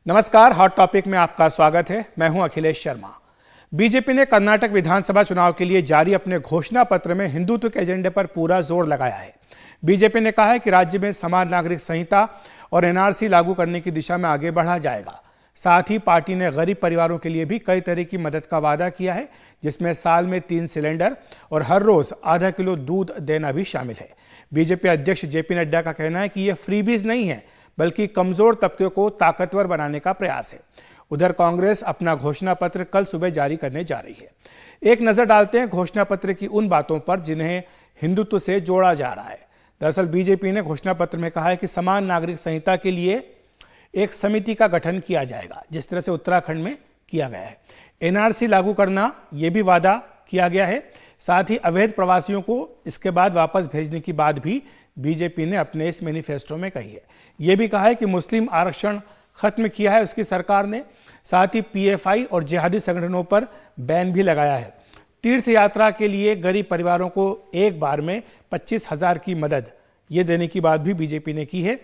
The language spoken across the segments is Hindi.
नमस्कार, हॉट टॉपिक में आपका स्वागत है। मैं हूं अखिलेश शर्मा। बीजेपी ने कर्नाटक विधानसभा चुनाव के लिए जारी अपने घोषणा पत्र में हिंदुत्व के एजेंडे पर पूरा जोर लगाया है। बीजेपी ने कहा है कि राज्य में समान नागरिक संहिता और एनआरसी लागू करने की दिशा में आगे बढ़ा जाएगा। साथ ही पार्टी ने गरीब परिवारों के लिए भी कई तरह की मदद का वादा किया है, जिसमें साल में 3 सिलेंडर और हर रोज आधा किलो दूध देना भी शामिल है। बीजेपी अध्यक्ष जेपी नड्डा का कहना है कि यह फ्रीबीज नहीं है, बल्कि कमजोर तबके को ताकतवर बनाने का प्रयास है। उधर कांग्रेस अपना घोषणा पत्र कल सुबह जारी करने जा रही है। एक नजर डालते हैं घोषणा पत्र की उन बातों पर जिन्हें हिंदुत्व से जोड़ा जा रहा है। दरअसल बीजेपी ने घोषणा पत्र में कहा है कि समान नागरिक संहिता के लिए एक समिति का गठन किया जाएगा, जिस तरह से उत्तराखंड में किया गया है। एनआरसी लागू करना यह भी वादा किया गया है। साथ ही अवैध प्रवासियों को इसके बाद वापस भेजने की बात भी बीजेपी ने अपने इस मैनिफेस्टो में कही है। यह भी कहा है कि मुस्लिम आरक्षण खत्म किया है उसकी सरकार ने। साथ ही पीएफआई और जिहादी संगठनों पर बैन भी लगाया है। तीर्थ यात्रा के लिए गरीब परिवारों को एक बार में 25,000 की मदद ये देने की बात भी बीजेपी ने की है।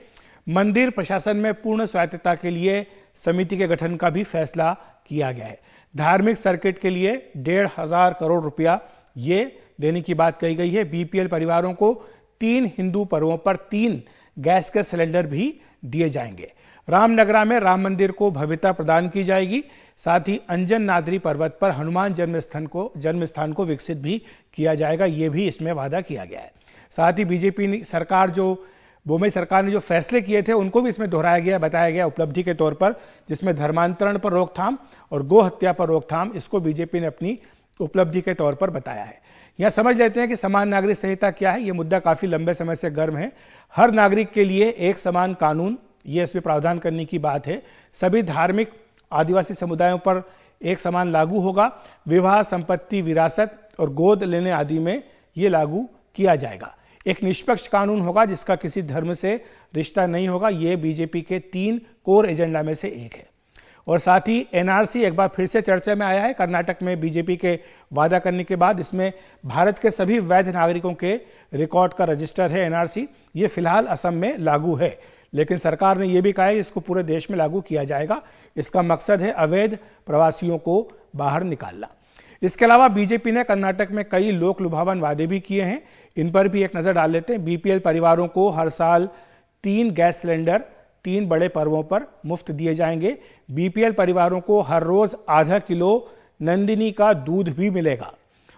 मंदिर प्रशासन में पूर्ण स्वायत्तता के लिए समिति के गठन का भी फैसला किया गया है। धार्मिक सर्किट के लिए 1,500 करोड़ रुपया ये देने की बात कही गई है। बीपीएल परिवारों को 3 हिंदू पर्वों पर 3 गैस के सिलेंडर भी दिए जाएंगे। रामनगरा में राम मंदिर को भव्यता प्रदान की जाएगी। साथ ही अंजन नादरी पर्वत पर हनुमान जन्मस्थान को विकसित भी किया जाएगा। ये भी इसमें वादा किया गया है। साथ ही बीजेपी सरकार बोम्बे सरकार ने जो फैसले किए थे उनको भी इसमें दोहराया गया, बताया गया उपलब्धि के तौर पर, जिसमें धर्मांतरण पर रोकथाम और गो हत्या पर रोकथाम, इसको बीजेपी ने अपनी उपलब्धि के तौर पर बताया है। यहां समझ लेते हैं कि समान नागरिक संहिता क्या है। यह मुद्दा काफी लंबे समय से गर्म है। हर नागरिक के लिए एक समान कानून, ये इसमें प्रावधान करने की बात है। सभी धार्मिक आदिवासी समुदायों पर एक समान लागू होगा। विवाह, संपत्ति, विरासत और गोद लेने आदि में यह लागू किया जाएगा। एक निष्पक्ष कानून होगा जिसका किसी धर्म से रिश्ता नहीं होगा। यह बीजेपी के 3 कोर एजेंडा में से एक है। और साथ ही एनआरसी एक बार फिर से चर्चा में आया है। कर्नाटक में बीजेपी के वादा करने के बाद इसमें भारत के सभी वैध नागरिकों के रिकॉर्ड का रजिस्टर है एनआरसी। ये फिलहाल असम में लागू है, लेकिन सरकार ने यह भी कहा है इसको पूरे देश में लागू किया जाएगा। इसका मकसद है अवैध प्रवासियों को बाहर निकालना। इसके अलावा बीजेपी ने कर्नाटक में कई लोक लुभावन वादे भी किए हैं। इन पर भी एक नजर डाल लेते हैं। बीपीएल परिवारों को हर साल 3 गैस सिलेंडर 3 बड़े पर्वों पर मुफ्त दिए जाएंगे। बीपीएल परिवारों को हर रोज आधा किलो नंदिनी का दूध भी मिलेगा।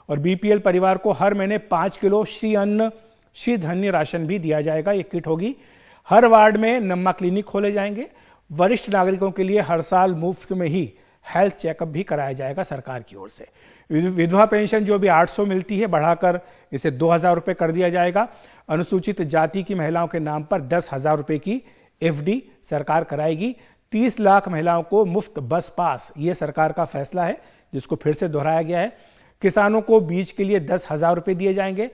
और बीपीएल परिवार को हर महीने 5 किलो श्री अन्न श्री धन्य राशन भी दिया जाएगा। एक किट होगी। हर वार्ड में नम्मा क्लिनिक खोले जाएंगे। वरिष्ठ नागरिकों के लिए हर साल मुफ्त में ही हेल्थ चेकअप भी कराया जाएगा सरकार की ओर से। विधवा पेंशन जो भी 800 मिलती है, बढ़ाकर इसे 2,000 रुपये कर दिया जाएगा। अनुसूचित जाति की महिलाओं के नाम पर 10,000 रुपये की एफडी सरकार कराएगी। 30 लाख महिलाओं को मुफ्त बस पास, ये सरकार का फैसला है जिसको फिर से दोहराया गया है। किसानों को बीज के लिए 10,000 रुपये दिए जाएंगे।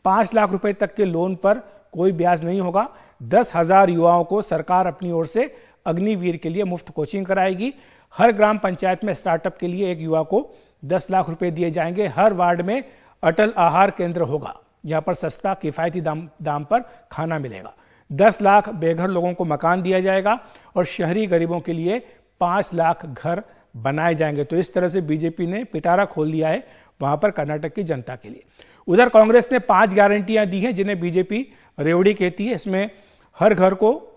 5 लाख रुपए तक के लोन पर कोई ब्याज नहीं होगा। 10,000 युवाओं को सरकार अपनी ओर से अग्निवीर के लिए मुफ्त कोचिंग कराएगी। हर ग्राम पंचायत में स्टार्टअप के लिए एक युवा को 10 लाख रुपए दिए जाएंगे। हर वार्ड में अटल आहार केंद्र होगा, जहां पर सस्ता किफायती दाम पर खाना मिलेगा। 10 लाख बेघर लोगों को मकान दिया जाएगा और शहरी गरीबों के लिए 5 लाख घर बनाए जाएंगे। तो इस तरह से बीजेपी ने पिटारा खोल दिया है वहां पर कर्नाटक की जनता के लिए। उधर कांग्रेस ने 5 गारंटियां दी हैं जिन्हें बीजेपी रेवड़ी कहती है। इसमें हर घर को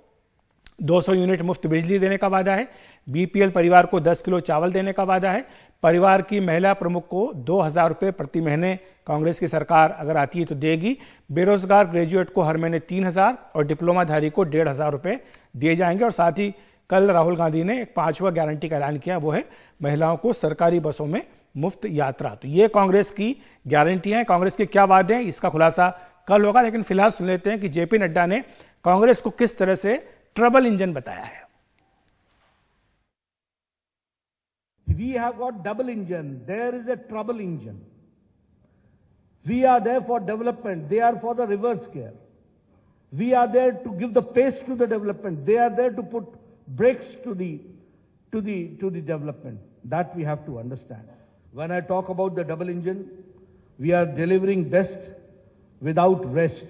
200 यूनिट मुफ्त बिजली देने का वादा है। बीपीएल परिवार को 10 किलो चावल देने का वादा है। परिवार की महिला प्रमुख को 2,000 रुपये प्रति महीने कांग्रेस की सरकार अगर आती है तो देगी। बेरोजगार ग्रेजुएट को हर महीने 3,000 और डिप्लोमाधारी को 1,500 रुपये दिए जाएंगे। और साथ ही कल राहुल गांधी ने एक 5वां गारंटी का ऐलान किया, वो है महिलाओं को सरकारी बसों में मुफ्त यात्रा। तो ये कांग्रेस की गारंटियां हैं। कांग्रेस के क्या वादे हैं इसका खुलासा कल होगा, लेकिन फिलहाल सुन लेते हैं कि जेपी नड्डा ने कांग्रेस को किस तरह से ट्रबल इंजन बताया है। We have got double engine. There is a trouble engine. We are there for development. They are for the reverse care. We are there to give the pace to the development. They are there to put brakes to the development. That we have to understand. When I talk about the double engine, we are delivering best without rest.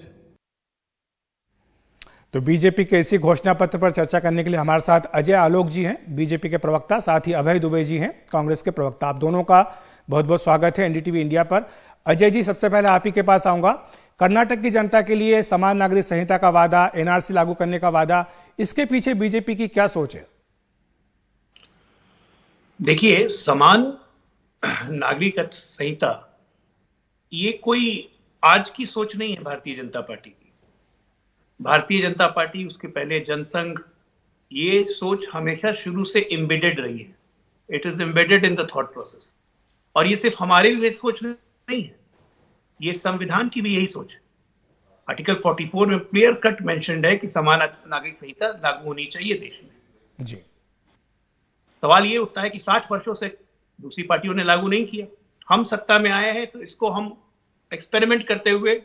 तो बीजेपी के इसी घोषणा पत्र पर चर्चा करने के लिए हमारे साथ अजय आलोक जी हैं, बीजेपी के प्रवक्ता, साथ ही अभय दुबे जी हैं, कांग्रेस के प्रवक्ता। आप दोनों का बहुत बहुत स्वागत है एनडीटीवी इंडिया पर। अजय जी, सबसे पहले आप ही के पास आऊंगा। कर्नाटक की जनता के लिए समान नागरिक संहिता का वादा, एनआरसी लागू करने का वादा, इसके पीछे बीजेपी की क्या सोच है? देखिए, समान नागरिक संहिता ये कोई आज की सोच नहीं है भारतीय जनता पार्टी की। भारतीय जनता पार्टी, उसके पहले जनसंघ, ये सोच हमेशा शुरू से एम्बेडेड रही है। It is embedded in the thought process. और ये सिर्फ हमारी भी सोच नहीं है, ये संविधान की भी यही सोच है। आर्टिकल 44 में क्लियर कट मेंशन्ड है कि समान नागरिक संहिता लागू होनी चाहिए देश में। जी। सवाल ये उठता है कि 60 वर्षों से दूसरी पार्टियों ने लागू नहीं किया, हम सत्ता में आए हैं, तो इसको हम एक्सपेरिमेंट करते हुए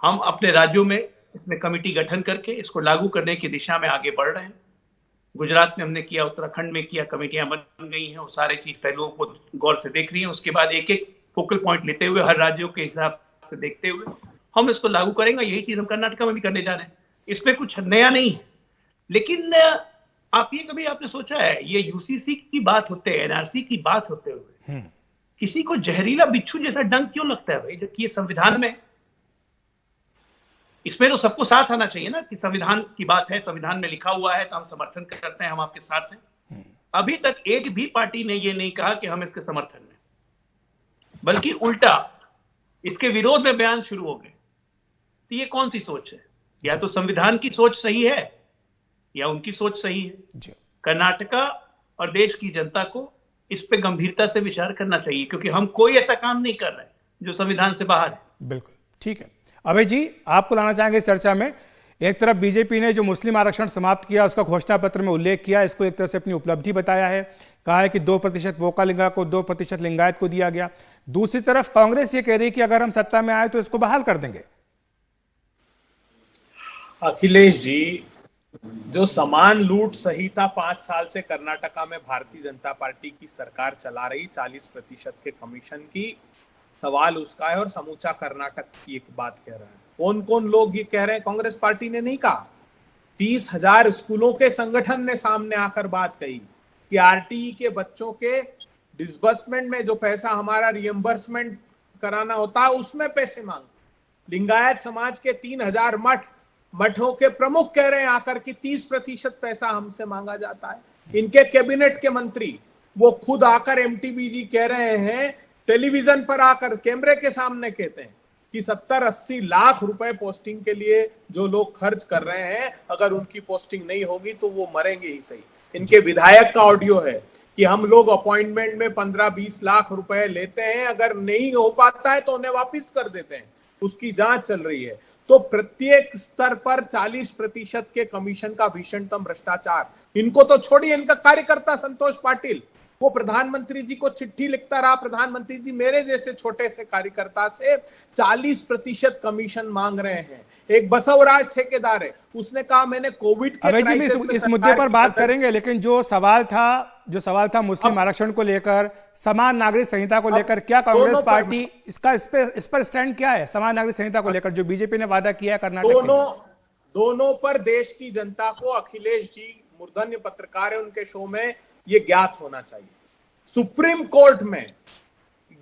हम अपने राज्यों में इसमें कमेटी गठन करके इसको लागू करने की दिशा में आगे बढ़ रहे हैं। गुजरात में हमने किया, उत्तराखंड में किया, कमेटियां बन गई हैं, वो सारे चीज पहलुओं को गौर से देख रही हैं। उसके बाद एक एक फोकल पॉइंट लेते हुए, हर राज्यों के हिसाब से देखते हुए हम इसको लागू करेंगे। यही चीज हम कर्नाटक में भी करने जा रहे हैं। इसमें कुछ नया नहीं है। लेकिन आप ये कभी आपने सोचा है, ये यूसीसी की बात होते हैं, एनआरसी की बात होते हुए किसी को जहरीला बिच्छू जैसा डंक क्यों लगता है भाई, जबकि ये संविधान में, इसमें तो सबको साथ आना चाहिए ना कि संविधान की बात है, संविधान में लिखा हुआ है तो हम समर्थन करते हैं, हम आपके साथ हैं। अभी तक एक भी पार्टी ने ये नहीं कहा कि हम इसके समर्थन में, बल्कि उल्टा इसके विरोध में बयान शुरू हो गए। तो ये कौन सी सोच है? या तो संविधान की सोच सही है या उनकी सोच सही है। कर्नाटका और देश की जनता को इस पे गंभीरता से विचार करना चाहिए, क्योंकि हम कोई ऐसा काम नहीं कर रहे जो संविधान से बाहर है। बिल्कुल ठीक है। अभय जी, आपको लाना चाहेंगे इस चर्चा में। एक तरफ बीजेपी ने जो मुस्लिम आरक्षण समाप्त किया, उसका घोषणा पत्र में उल्लेख किया, इसको एक तरह से अपनी उपलब्धि बताया है, कहा है कि 2% वोकालिंगा को 2% लिंगायत को दिया गया। दूसरी तरफ कांग्रेस ये कह रही है कि अगर हम सत्ता में आए तो इसको बहाल कर देंगे। अखिलेश जी, जो समान लूट संहिता 5 साल से कर्नाटका में भारतीय जनता पार्टी की सरकार चला रही, 40% के कमीशन की, सवाल उसका है और समूचा कर्नाटक की एक बात कह रहा है। कौन कौन लोग ये कह रहे हैं? कांग्रेस पार्टी ने नहीं कहा। 30,000 स्कूलों के संगठन ने सामने आकर बात कही कि आरटीई के बच्चों के डिसबर्समेंट में जो पैसा हमारा रिएम्बर्समेंट कराना होता है, उसमें पैसे मांग। लिंगायत समाज के 3,000 मठों के प्रमुख कह रहे हैं आकर कि 30% पैसा हमसे मांगा जाता है। इनके कैबिनेट के मंत्री वो खुद आकर एमटीबी कह रहे हैं, टेलीविजन पर आकर कैमरे के सामने कहते हैं कि 70-80 लाख रुपए पोस्टिंग के लिए जो लोग खर्च कर रहे हैं, अगर उनकी पोस्टिंग नहीं होगी तो वो मरेंगे ही सही। इनके विधायक का ऑडियो है कि हम लोग अपॉइंटमेंट में 15-20 लाख रुपए लेते हैं, अगर नहीं हो पाता है तो उन्हें वापिस कर देते हैं। उसकी जांच चल रही है। तो प्रत्येक स्तर पर 40% के कमीशन का भीषणतम भ्रष्टाचार। इनको तो छोड़िए, इनका कार्यकर्ता संतोष पाटिल, वो प्रधानमंत्री जी को चिट्ठी लिखता रहा, प्रधानमंत्री जी मेरे जैसे छोटे से कार्यकर्ता से 40% कमीशन मांग रहे हैं। एक बसवराज ठेकेदार है, उसने कहा मैंने कोविड के क्राइसिस में इस मुद्दे पर बात करेंगे, लेकिन जो सवाल था मुस्लिम आरक्षण को लेकर, समान नागरिक संहिता को लेकर, क्या कांग्रेस पार्टी इस पर स्टैंड क्या है? समान नागरिक संहिता को लेकर जो बीजेपी ने वादा किया है कर्नाटक में, दोनों पर देश की जनता को, अखिलेश जी मूर्धन्य पत्रकार है, उनके शो में ये ज्ञात होना चाहिए। सुप्रीम कोर्ट में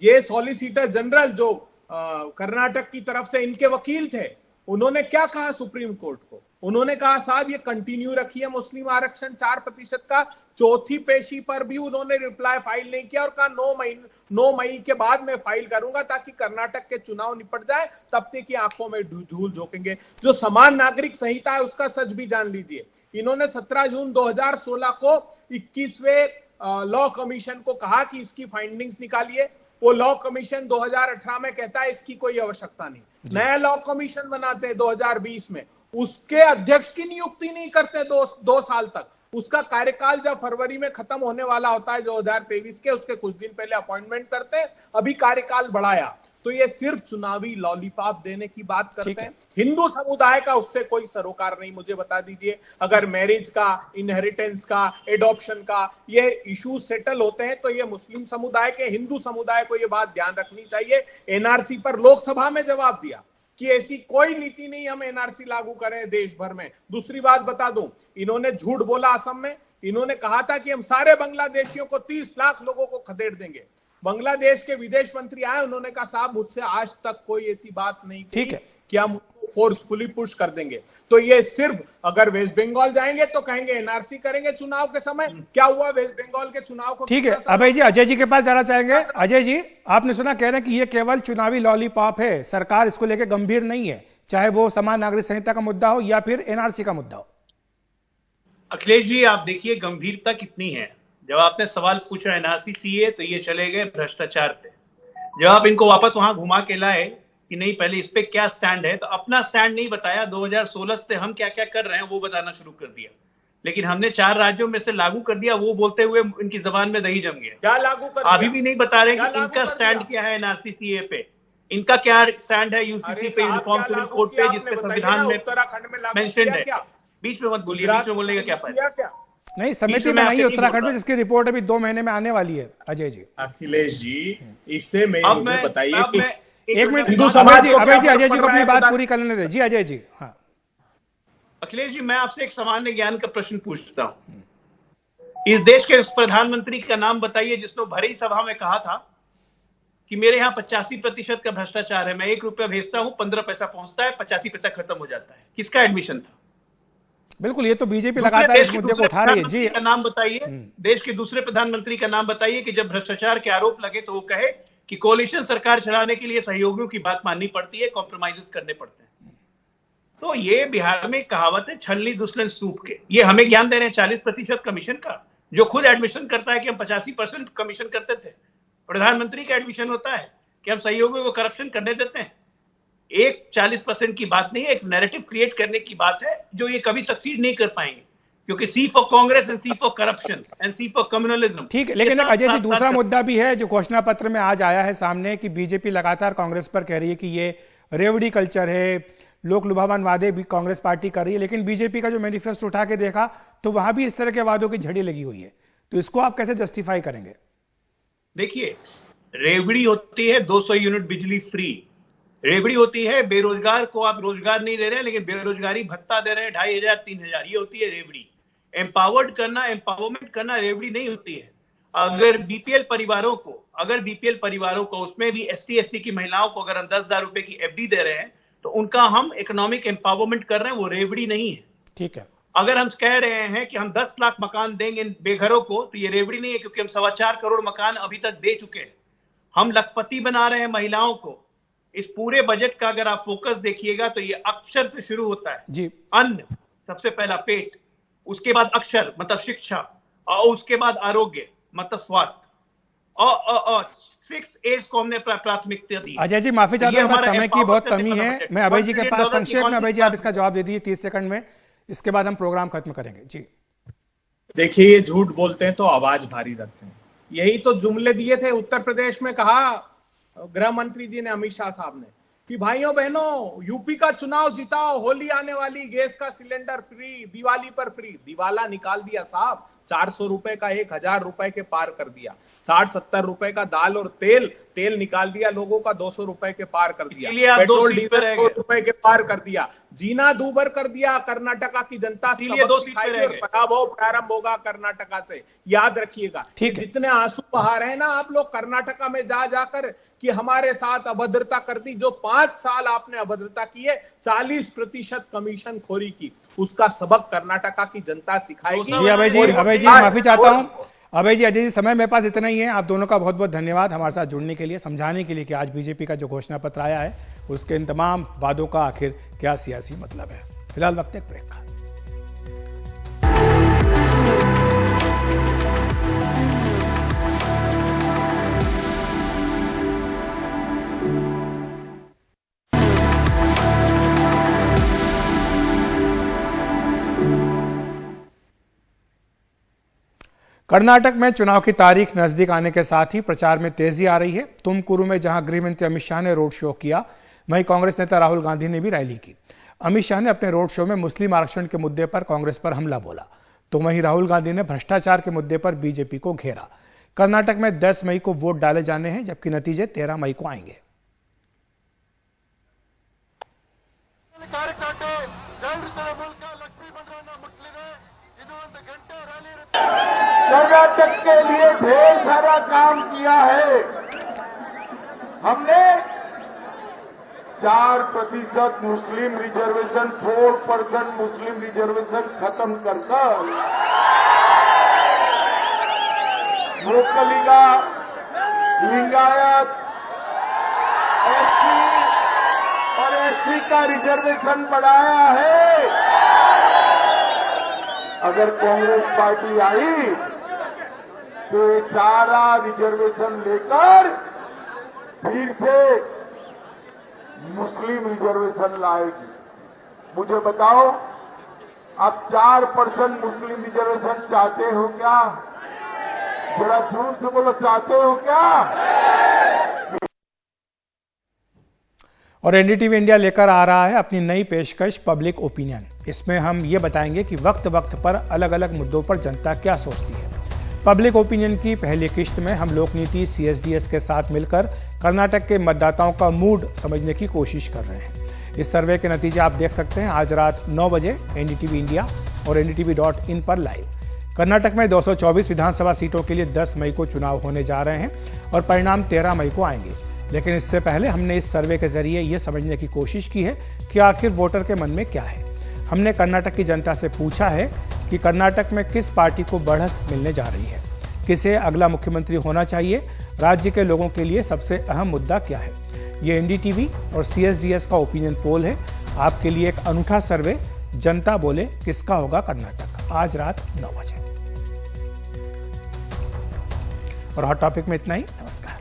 ये सॉलिसिटर जनरल जो कर्नाटक की तरफ से इनके वकील थे, उन्होंने क्या कहा सुप्रीम कोर्ट को? उन्होंने कहा साहब ये कंटिन्यू रखिए मुस्लिम आरक्षण 4% का। चौथी पेशी पर भी उन्होंने रिप्लाई फाइल नहीं किया और कहा 9 मई के बाद मैं फाइल करूंगा ताकि कर्नाटक के चुनाव निपट जाए, तब तक की आंखों में धूल झोंकेंगे। जो समान नागरिक संहिता है उसका सच भी जान लीजिए। इन्होंने 17 जून 2016 को 21वें लॉ कमीशन को कहा कि इसकी फाइंडिंग्स निकालिए। वो लॉ कमीशन 2018 में कहता है इसकी कोई आवश्यकता नहीं। नया लॉ कमीशन बनाते हैं 2020 में, उसके अध्यक्ष की नियुक्ति नहीं करते 2 साल तक। उसका कार्यकाल जब फरवरी में खत्म होने वाला होता है 2023 के, उसके कुछ दिन पहले अपॉइंटमेंट करते हैं। अभी कार्यकाल बढ़ाया तो ये सिर्फ चुनावी लॉलीपॉप देने की बात करते हैं। हिंदू समुदाय का उससे कोई सरोकार नहीं। मुझे बता दीजिए, अगर मैरिज का, इनहेरिटेंस का, एडॉप्शन का ये इश्यू सेटल होते हैं तो ये मुस्लिम समुदाय के, हिंदू समुदाय को ये बात ध्यान रखनी चाहिए। एनआरसी पर लोकसभा में जवाब दिया, कि ऐसी कोई नीति नहीं हम एनआरसी लागू करें देश भर में। दूसरी बात बता दूं, इन्होंने झूठ बोला असम में, इन्होंने कहा था कि हम सारे बांग्लादेशियों को 30 लाख लोगों को खदेड़ देंगे। बांग्लादेश के विदेश मंत्री आए, उन्होंने कहा साहब मुझसे आज तक कोई ऐसी बात नहीं की कि हम फोर्सफुली पुश कर देंगे। तो ये सिर्फ अगर वेस्ट बंगाल जाएंगे तो कहेंगे एनआरसी करेंगे चुनाव के समय। क्या हुआ वेस्ट बंगाल के चुनाव को? ठीक है अभय जी, अजय जी के पास जाना चाहेंगे। अजय जी, आपने सुना कह रहे हैं कि ये केवल चुनावी लॉलीपॉप है, सरकार इसको लेकर गंभीर नहीं है, चाहे वो समान नागरिक संहिता का मुद्दा हो या फिर एनआरसी का मुद्दा हो। अखिलेश जी, आप देखिए गंभीरता कितनी है। जब आपने सवाल पूछा एनआरसी सीए तो ये चले गए भ्रष्टाचार पे। जब आप इनको वापस वहां घुमा के लाए कि नहीं पहले इस पे क्या स्टैंड है, तो अपना स्टैंड नहीं बताया। 2016 से हम क्या क्या कर रहे हैं वो बताना शुरू कर दिया, लेकिन हमने 4 राज्यों में से लागू कर दिया, वो बोलते हुए इनकी जबान में दही जम गया। क्या लागू कर दिया? अभी भी नहीं बता रहे कि इनका स्टैंड क्या है एनआरसी सीए पे, इनका क्या स्टैंड है यूसीसी पे, यूनिफॉर्म सिविल कोड पे, जिसपे संविधान में उत्तराखंड में मेंशन है। बीच में मत बोलिए, बीच में बोलने का क्या फायदा। नहीं, समिति बनाई है उत्तराखंड में जिसकी रिपोर्ट अभी 2 महीने में आने वाली है। अजय जी, अखिलेश जी, इससे मुझे बताइए कि एक मिनट हिंदू समाज को अभय जी, अजय जी को अपनी बात पूरी कर लेने दे। जी अजय जी। हाँ अखिलेश जी, मैं आपसे एक सामान्य ज्ञान का प्रश्न पूछता हूं। इस देश के उस प्रधानमंत्री का नाम बताइए जिसने भरी सभा में कहा था कि मेरे यहाँ 85% का भ्रष्टाचार है, मैं 1 रुपया भेजता हूं, 15 पैसा पहुंचता है, 85 पैसा खत्म हो जाता है। किसका एडमिशन था? बिल्कुल, ये तो बीजेपी लगातार इस मुद्दे को उठा रही है। जी, का नाम बताइए, देश के दूसरे प्रधानमंत्री का नाम बताइए कि जब भ्रष्टाचार के आरोप लगे तो वो कहे कि कोalition सरकार चलाने के लिए सहयोगियों की बात माननी पड़ती है, कॉम्प्रोमाइजेस करने पड़ते हैं। तो ये बिहार में कहावत है, छलनी दुल्हन सूप के। ये हमें ज्ञान दे रहे हैं 40% कमीशन का, जो खुद एडमिशन करता है कि हम 85% कमीशन करते थे। प्रधानमंत्री का एडमिशन होता है कि हम सहयोगियों को करप्शन करने देते हैं। एक 40% की बात नहीं है, एक नैरेटिव क्रिएट करने की बात है, जो ये कभी सक्सीड नहीं कर पाएंगे, क्योंकि C for Congress and C for corruption and C for communalism. ठीक है, लेकिन अजय जी, दूसरा मुद्दा भी है जो घोषणा पत्र में आज आया है सामने कि बीजेपी लगातार कांग्रेस पर कह रही है कि ये रेवड़ी कल्चर है, लोक लुभावन वादे भी कांग्रेस पार्टी कर रही है, लेकिन बीजेपी का जो मैनिफेस्टो उठा के देखा तो वहां भी इस तरह के वादों की झड़ी लगी हुई है। तो इसको आप कैसे जस्टिफाई करेंगे? देखिए, रेवड़ी होती है 200 यूनिट बिजली फ्री, रेवड़ी होती है बेरोजगार को आप रोजगार नहीं दे रहे हैं लेकिन बेरोजगारी भत्ता दे रहे हैं 2500 3000, ये होती है रेवड़ी। एम्पावर्ड करना, एम्पावरमेंट करना रेवड़ी नहीं होती है। अगर बीपीएल परिवारों को उसमें भी एसटी एसटी की महिलाओं को अगर हम 10,000 रुपए की एफडी दे रहे हैं तो उनका हम इकोनॉमिक एम्पावरमेंट कर रहे हैं, वो रेवड़ी नहीं है। ठीक है, अगर हम कह रहे हैं कि हम 10 लाख मकान देंगे बेघरों को तो ये रेवड़ी नहीं है, क्योंकि हम 4.25 करोड़ मकान अभी तक दे चुके हैं। हम लखपति बना रहे हैं महिलाओं को। इस पूरे बजट का अगर आप फोकस देखिएगा तो ये अक्षर से शुरू होता है जी। अन्न, सबसे पहला पेट, उसके बाद अक्षर मतलब शिक्षा, और उसके बाद आरोग्य मतलब स्वास्थ्य, और 6 एड्स को हमने प्राथमिकता दी। अजय जी, माफी चाहता हूं, बस समय की बहुत कमी है। मैं अभय जी के पास संक्षेप में, अभय जी आप इसका जवाब दे दीजिए 30 सेकंड में, इसके बाद हम प्रोग्राम खत्म करेंगे। जी देखिए, ये झूठ बोलते हैं तो आवाज भारी रखते हैं। यही तो जुमले दिए थे उत्तर प्रदेश में, कहा गृह मंत्री जी ने, अमित शाह साहब ने, कि भाइयों बहनों यूपी का चुनाव जिताओ, होली आने वाली, गैस का सिलेंडर फ्री, दिवाली पर फ्री। दिवाला निकाल दिया साहब, 400 रुपए का 1000 रुपए के पार कर दिया। 60-70 रुपए का दाल और तेल निकाल दिया, लोगों का 200 रुपए के पार कर दिया। पेट्रोल डीजल 2 रुपए के पार कर दिया। जीना दूभर कर दिया कर्नाटका की जनता। पराभव प्रारंभ होगा कर्नाटका से, याद रखिएगा। जितने आंसू बहा रहे हैं ना आप लोग कर्नाटका में जाकर कि हमारे साथ अभद्रता कर दी, जो 5 साल आपने अभद्रता की है, 40% कमीशन खोरी की, उसका सबक कर्नाटका की जनता सिखाएगी। जी अभय जी माफी चाहता हूं। अभय जी, अजय जी, समय मेरे पास इतना ही है। आप दोनों का बहुत बहुत धन्यवाद हमारे साथ जुड़ने के लिए, समझाने के लिए कि आज बीजेपी का जो घोषणा पत्र आया है उसके इन तमाम वादों का आखिर क्या सियासी मतलब है। फिलहाल वक्त एक ब्रेक का। कर्नाटक में चुनाव की तारीख नजदीक आने के साथ ही प्रचार में तेजी आ रही है। तुमकुरु में जहां गृहमंत्री अमित शाह ने रोड शो किया, वहीं कांग्रेस नेता राहुल गांधी ने भी रैली की। अमित शाह ने अपने रोड शो में मुस्लिम आरक्षण के मुद्दे पर कांग्रेस पर हमला बोला, तो वहीं राहुल गांधी ने भ्रष्टाचार के मुद्दे पर बीजेपी को घेरा। कर्नाटक में 10 मई को वोट डाले जाने हैं, जबकि नतीजे 13 मई को आएंगे। कर्नाटक के लिए ढेर सारा काम किया है। हमने 4% मुस्लिम रिजर्वेशन, 4% मुस्लिम रिजर्वेशन खत्म कर वोकलिगा, लिंगायत, एससी और एसटी का रिजर्वेशन बढ़ाया है। अगर कांग्रेस पार्टी आई तो ये सारा रिजर्वेशन लेकर फिर से मुस्लिम रिजर्वेशन लाएगी। मुझे बताओ, आप 4% मुस्लिम रिजर्वेशन चाहते हो क्या? जरा जोर से बोलो, चाहते हो क्या? और एनडीटीवी इंडिया लेकर आ रहा है अपनी नई पेशकश पब्लिक ओपिनियन। इसमें हम ये बताएंगे कि वक्त वक्त पर अलग अलग मुद्दों पर जनता क्या सोचती है। पब्लिक ओपिनियन की पहली किश्त में हम लोकनीति CSDS के साथ मिलकर कर्नाटक के मतदाताओं का मूड समझने की कोशिश कर रहे हैं। इस सर्वे के नतीजे आप देख सकते हैं आज रात 9 बजे एनडीटीवी इंडिया और ndtv.in पर लाइव। कर्नाटक में 224 विधानसभा सीटों के लिए 10 मई को चुनाव होने जा रहे हैं और परिणाम 13 मई को आएंगे। लेकिन इससे पहले हमने इस सर्वे के जरिए यह समझने की कोशिश की है कि आखिर वोटर के मन में क्या है। हमने कर्नाटक की जनता से पूछा है कि कर्नाटक में किस पार्टी को बढ़त मिलने जा रही है, किसे अगला मुख्यमंत्री होना चाहिए, राज्य के लोगों के लिए सबसे अहम मुद्दा क्या है। ये एनडीटीवी और CSDS का ओपिनियन पोल है। आपके लिए एक अनूठा सर्वे, जनता बोले किसका होगा कर्नाटक, आज रात 9 बजे। और हॉट टॉपिक में इतना ही। नमस्कार।